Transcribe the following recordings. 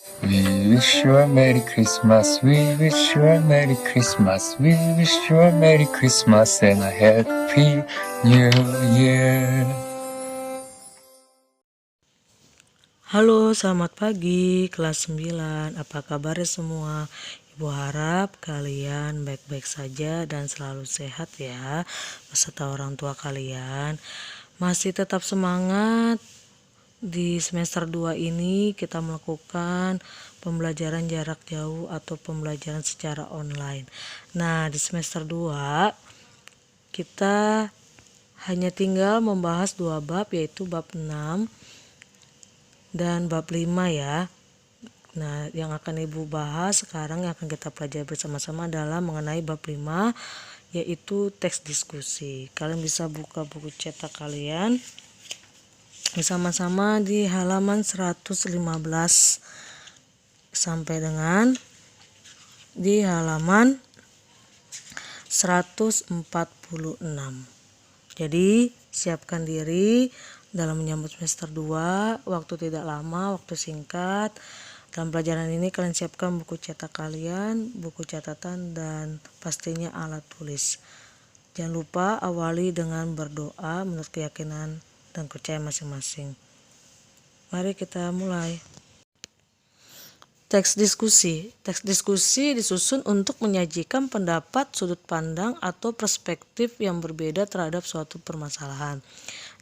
We wish you a Merry Christmas, we wish you a Merry Christmas, we wish you a Merry Christmas and a Happy New Year. Halo, selamat pagi kelas 9. Apa kabarnya semua? Ibu harap kalian baik-baik saja dan selalu sehat ya, beserta orang tua kalian. Masih tetap semangat. Di semester 2 ini kita melakukan pembelajaran jarak jauh atau pembelajaran secara online. Nah, di semester 2 kita hanya tinggal membahas 2 bab, yaitu bab 6 dan bab 5 ya. Nah, yang akan Ibu bahas sekarang yang akan kita pelajari bersama-sama adalah mengenai bab 5, yaitu teks diskusi. Kalian bisa buka buku cetak kalian bersama-sama di halaman 115 sampai dengan di halaman 146. Jadi siapkan diri dalam menyambut semester 2, waktu tidak lama, waktu singkat. Dalam pelajaran ini kalian siapkan buku cetak kalian, buku catatan, dan pastinya alat tulis. Jangan lupa awali dengan berdoa menurut keyakinan dan percaya masing-masing. Mari kita mulai. Teks diskusi. Teks diskusi disusun untuk menyajikan pendapat, sudut pandang, atau perspektif yang berbeda terhadap suatu permasalahan.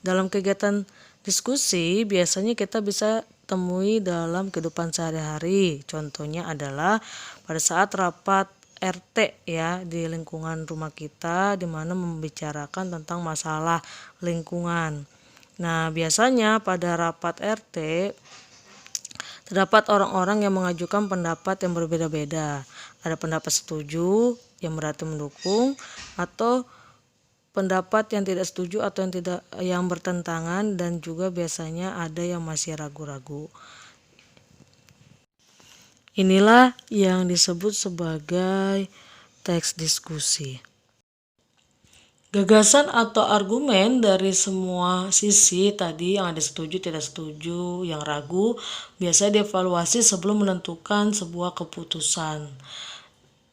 Dalam kegiatan diskusi, biasanya kita bisa temui dalam kehidupan sehari-hari. Contohnya adalah pada saat rapat RT ya di lingkungan rumah kita, di mana membicarakan tentang masalah lingkungan. Nah, biasanya pada rapat RT terdapat orang-orang yang mengajukan pendapat yang berbeda-beda. Ada pendapat setuju yang berarti mendukung, atau pendapat yang tidak setuju atau yang bertentangan, dan juga biasanya ada yang masih ragu-ragu. Inilah yang disebut sebagai teks diskusi. Gagasan atau argumen dari semua sisi tadi, yang ada setuju, tidak setuju, yang ragu, biasanya dievaluasi sebelum menentukan sebuah keputusan.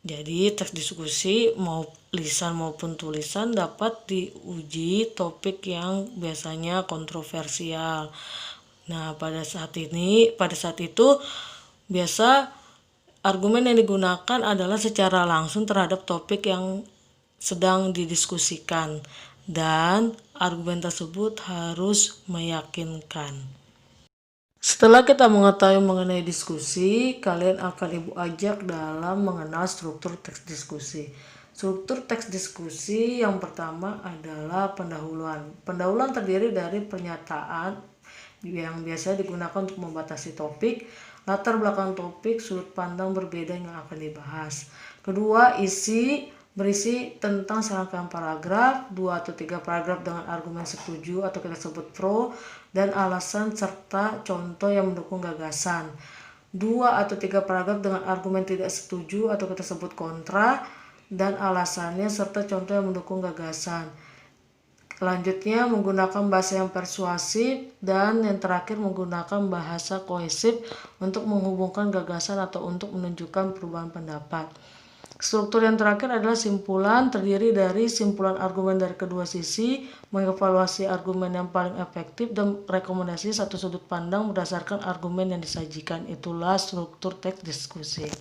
Jadi teks diskusi mau lisan maupun tulisan dapat diuji topik yang biasanya kontroversial. Nah, pada saat itu biasa argumen yang digunakan adalah secara langsung terhadap topik yang sedang didiskusikan, dan argumen tersebut harus meyakinkan. Setelah kita mengetahui mengenai diskusi, kalian akan Ibu ajak dalam mengenal struktur teks diskusi. Struktur teks diskusi yang pertama adalah pendahuluan. Pendahuluan terdiri dari pernyataan yang biasa digunakan untuk membatasi topik, latar belakang topik, sudut pandang berbeda yang akan dibahas. Kedua, berisi tentang serangkaian paragraf, 2 atau 3 paragraf dengan argumen setuju atau kita sebut pro, dan alasan serta contoh yang mendukung gagasan. 2 atau 3 paragraf dengan argumen tidak setuju atau kita sebut kontra, dan alasannya serta contoh yang mendukung gagasan. Selanjutnya menggunakan bahasa yang persuasif, dan yang terakhir menggunakan bahasa kohesif untuk menghubungkan gagasan atau untuk menunjukkan perubahan pendapat. Struktur yang terakhir adalah simpulan, terdiri dari simpulan argumen dari kedua sisi, mengevaluasi argumen yang paling efektif, dan rekomendasi satu sudut pandang berdasarkan argumen yang disajikan. Itulah struktur teks diskusi.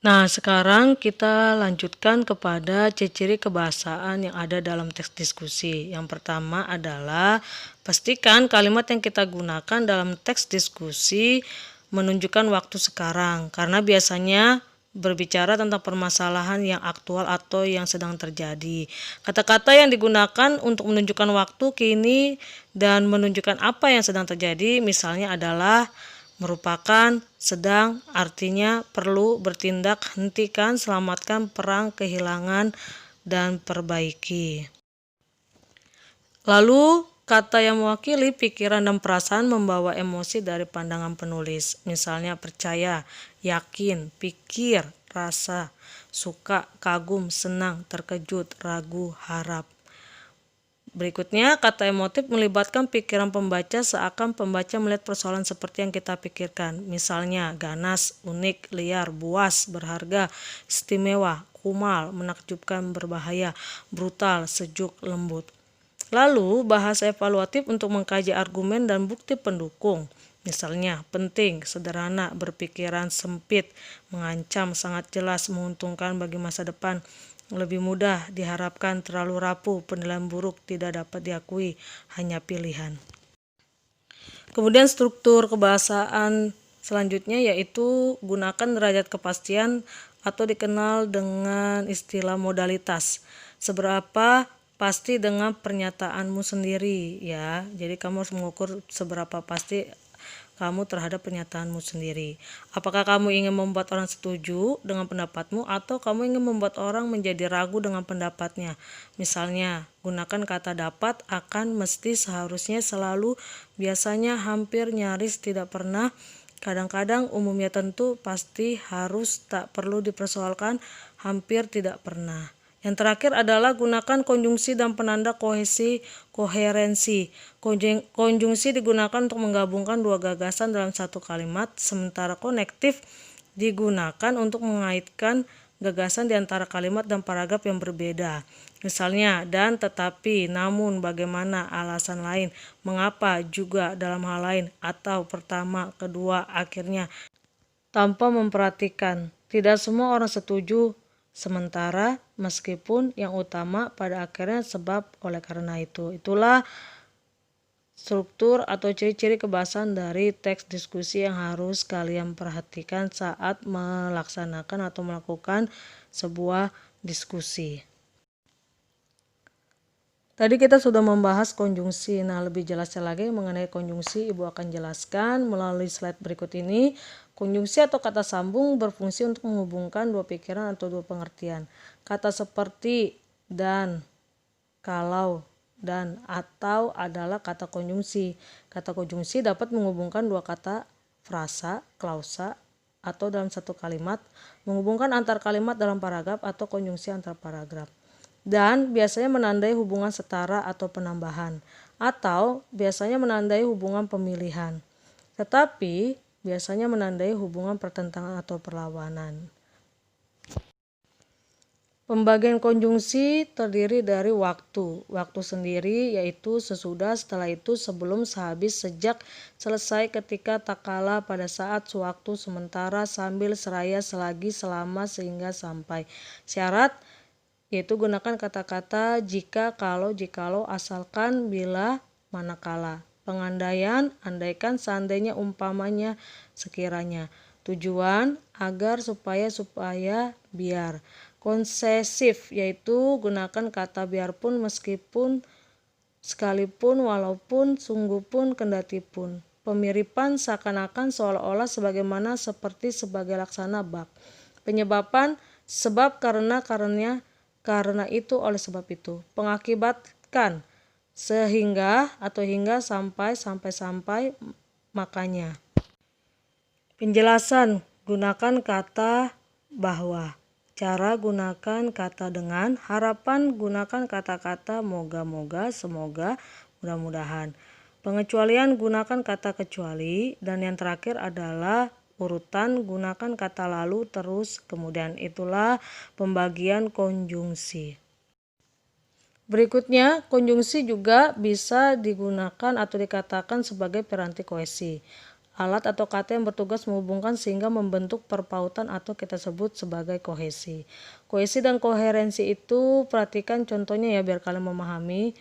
Nah, sekarang kita lanjutkan kepada ciri-ciri kebahasaan yang ada dalam teks diskusi. Yang pertama adalah pastikan kalimat yang kita gunakan dalam teks diskusi menunjukkan waktu sekarang, karena biasanya berbicara tentang permasalahan yang aktual atau yang sedang terjadi. Kata-kata yang digunakan untuk menunjukkan waktu kini dan menunjukkan apa yang sedang terjadi misalnya adalah merupakan, sedang, artinya perlu, bertindak, hentikan, selamatkan, perang, kehilangan, dan perbaiki. Lalu kata yang mewakili pikiran dan perasaan membawa emosi dari pandangan penulis. Misalnya percaya, yakin, pikir, rasa, suka, kagum, senang, terkejut, ragu, harap. Berikutnya, kata emotif melibatkan pikiran pembaca seakan pembaca melihat persoalan seperti yang kita pikirkan. Misalnya, ganas, unik, liar, buas, berharga, istimewa, kumal, menakjubkan, berbahaya, brutal, sejuk, lembut. Lalu, bahasa evaluatif untuk mengkaji argumen dan bukti pendukung. Misalnya, penting, sederhana, berpikiran sempit, mengancam, sangat jelas, menguntungkan bagi masa depan, lebih mudah, diharapkan, terlalu rapuh, penilaian buruk, tidak dapat diakui, hanya pilihan. Kemudian struktur kebahasaan selanjutnya yaitu gunakan derajat kepastian atau dikenal dengan istilah modalitas. Seberapa pasti dengan pernyataanmu sendiri ya. Jadi kamu harus mengukur seberapa pasti kamu terhadap pernyataanmu sendiri. Apakah kamu ingin membuat orang setuju dengan pendapatmu atau kamu ingin membuat orang menjadi ragu dengan pendapatnya? Misalnya, gunakan kata dapat, akan, mesti, seharusnya, selalu, biasanya, hampir, nyaris, tidak pernah, kadang-kadang, umumnya, tentu, pasti, harus, tak perlu dipersoalkan, hampir tidak pernah. Yang terakhir adalah gunakan konjungsi dan penanda koherensi. Konjungsi digunakan untuk menggabungkan dua gagasan dalam satu kalimat, sementara konektif digunakan untuk mengaitkan gagasan di antara kalimat dan paragraf yang berbeda. Misalnya, dan, tetapi, namun, bagaimana, alasan lain, mengapa, juga, dalam hal lain, atau, pertama, kedua, akhirnya, tanpa memperhatikan. Tidak semua orang setuju, sementara, meskipun, yang utama, pada akhirnya, sebab, oleh karena itu. Itulah struktur atau ciri-ciri kebahasaan dari teks diskusi yang harus kalian perhatikan saat melaksanakan atau melakukan sebuah diskusi. Tadi kita sudah membahas konjungsi. Nah, lebih jelasnya lagi mengenai konjungsi, Ibu akan jelaskan melalui slide berikut ini. Konjungsi atau kata sambung berfungsi untuk menghubungkan dua pikiran atau dua pengertian. Kata seperti, dan, kalau, dan, atau adalah kata konjungsi. Kata konjungsi dapat menghubungkan dua kata, frasa, klausa, atau dalam satu kalimat, menghubungkan antar kalimat dalam paragraf atau konjungsi antar paragraf. Dan biasanya menandai hubungan setara atau penambahan, atau biasanya menandai hubungan pemilihan, tetapi biasanya menandai hubungan pertentangan atau perlawanan. Pembagian konjungsi terdiri dari waktu sendiri yaitu sesudah, setelah itu, sebelum, sehabis, sejak, selesai, ketika, tak kala, pada saat, sewaktu, sementara, sambil, seraya, selagi, selama, sehingga, sampai. Syarat yaitu gunakan kata-kata jika, kalau, jikalau, asalkan, bila, manakala. Pengandaian, andaikan, seandainya, umpamanya, sekiranya. Tujuan, agar, supaya, biar. Konsesif yaitu gunakan kata biarpun, meskipun, sekalipun, walaupun, sungguh pun, kendati pun. Pemiripan, seakan-akan, seolah-olah, sebagaimana, seperti, sebagai, laksana, bab. Penyebaban, sebab, karena itu, oleh sebab itu. Pengakibatkan, sehingga atau hingga, sampai, makanya. Penjelasan, gunakan kata bahwa. Cara, gunakan kata dengan. Harapan, gunakan kata-kata moga-moga, semoga, mudah-mudahan. Pengecualian, gunakan kata kecuali. Dan yang terakhir adalah urutan, gunakan kata lalu, terus, kemudian. Itulah pembagian konjungsi. Berikutnya, konjungsi juga bisa digunakan atau dikatakan sebagai piranti kohesi. Alat atau kata yang bertugas menghubungkan sehingga membentuk perpautan atau kita sebut sebagai kohesi. Kohesi dan koherensi itu perhatikan contohnya ya biar kalian memahami.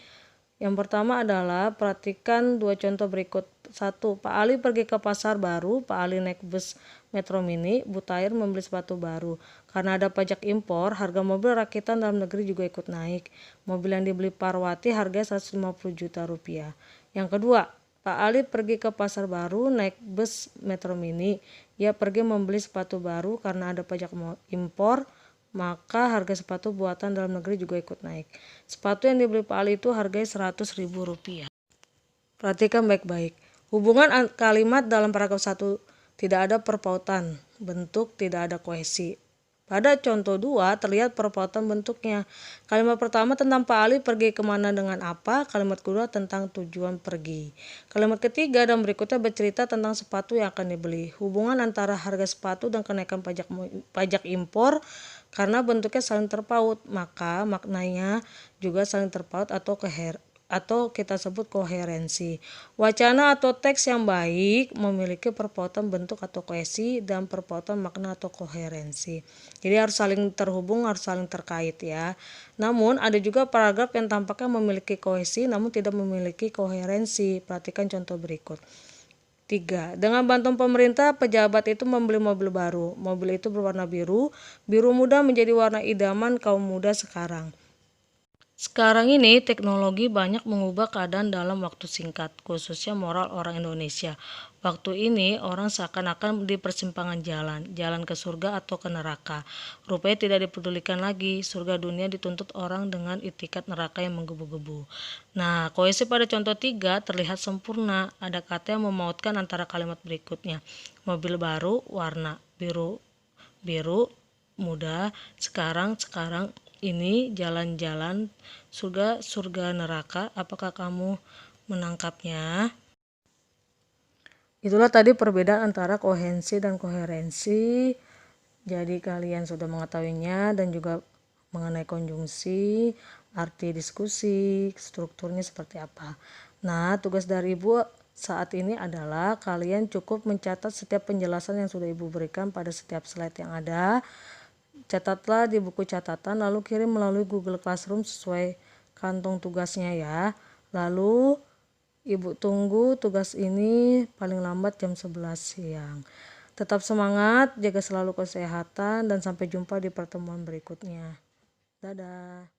Yang pertama adalah perhatikan dua contoh berikut. 1. Pak Ali pergi ke pasar baru. Pak Ali naik bus Metro Mini. Bu Tahir membeli sepatu baru. Karena ada pajak impor, harga mobil rakitan dalam negeri juga ikut naik. Mobil yang dibeli Parwati harganya 150 juta rupiah. Yang kedua, Pak Ali pergi ke pasar baru naik bus Metro Mini. Ia pergi membeli sepatu baru karena ada pajak impor, maka harga sepatu buatan dalam negeri juga ikut naik. Sepatu yang dibeli Pak Ali itu harganya 100.000 rupiah. Perhatikan baik-baik. Hubungan kalimat dalam paragraf 1 tidak ada perpautan, bentuk tidak ada kohesi. Pada contoh 2 terlihat perpautan bentuknya. Kalimat pertama tentang Pak Ali pergi kemana dengan apa, kalimat kedua tentang tujuan pergi. Kalimat ketiga dan berikutnya bercerita tentang sepatu yang akan dibeli. Hubungan antara harga sepatu dan kenaikan pajak impor karena bentuknya saling terpaut, maka maknanya juga saling terpaut atau kita sebut koherensi. Wacana atau teks yang baik memiliki perpautan bentuk atau kohesi dan perpautan makna atau koherensi. Jadi harus saling terhubung, harus saling terkait ya. Namun ada juga paragraf yang tampaknya memiliki kohesi namun tidak memiliki koherensi. Perhatikan contoh berikut. 3. Dengan bantuan pemerintah, pejabat itu membeli mobil baru. Mobil itu berwarna biru. Biru muda menjadi warna idaman kaum muda sekarang. Sekarang ini teknologi banyak mengubah keadaan dalam waktu singkat, khususnya moral orang Indonesia. Waktu ini orang seakan-akan di persimpangan jalan ke surga atau ke neraka. Rupanya tidak dipedulikan lagi, surga dunia dituntut orang dengan itikat neraka yang menggebu-gebu. Nah, kohesi pada contoh 3 terlihat sempurna, ada kata yang memautkan antara kalimat berikutnya. Mobil baru, warna biru, muda, sekarang, ini jalan-jalan surga neraka. Apakah kamu menangkapnya? Itulah tadi perbedaan antara kohensi dan koherensi. Jadi kalian sudah mengetahuinya dan juga mengenai konjungsi, arti diskusi, strukturnya seperti apa. Nah, tugas dari Ibu saat ini adalah kalian cukup mencatat setiap penjelasan yang sudah Ibu berikan pada setiap slide yang ada. Catatlah di buku catatan lalu kirim melalui Google Classroom sesuai kantong tugasnya ya. Lalu Ibu tunggu tugas ini paling lambat jam 11 siang. Tetap semangat, jaga selalu kesehatan dan sampai jumpa di pertemuan berikutnya. Dadah.